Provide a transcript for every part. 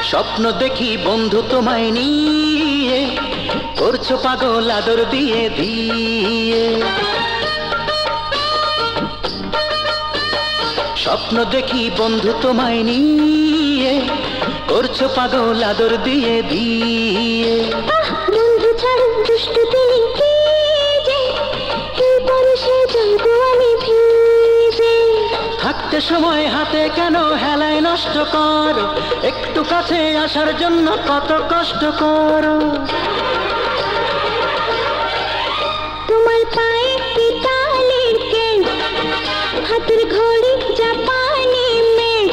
স্বপ্ন দেখি বন্ধু তোমায় নিয়ে, করছো পাগল আদর দিয়ে দিয়ে। স্বপ্ন দেখি বন্ধু তোমায় নিয়ে, করছো পাগল আদর দিয়ে দিয়ে। বন্ধু ছাড় দুষ্টু দিলি কি যে, এই বর্ষে যাবো আমি ভিজে। থাকতে সময় হাতে কেন হেলায় নষ্ট করো, একটু কাছে আসার জন্য কত কষ্ট করো। তোমার পায়ে পিতালের কেন, হাতের ঘড়ি জাপানি মেঘ,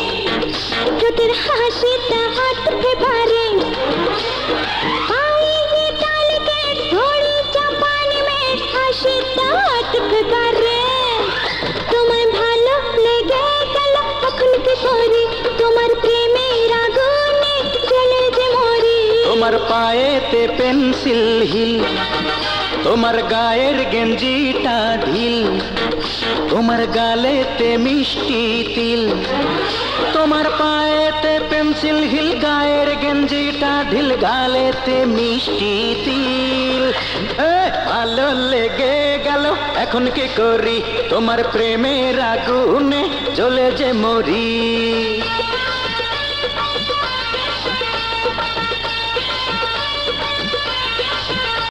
ঠোঁটের হাসিটা হাত ফেভারে। পায়ে পিতালের কেন, ঘড়ি জাপানি মেঘ, হাসিটা হাত ফেভারে। তোমায় ভালো লেগে গেল এখন কি করি, তোমার প্রেমের আগুনে জ্বলে যে মরি। তোমার পায়েতে পেন্সিল হিল, তোমার গায়ের গেঞ্জিটা ঢিল, তোমার গালেতে মিষ্টি তিল। তোমার পায়েতে পেন্সিল হিল, গায়ের গেঞ্জিটা ঢিল, গালেতে মিষ্টি তিল। ভালো লেগে গেল এখন কি করি, তোমার প্রেমের আগুনে জ্বলে যে মরি।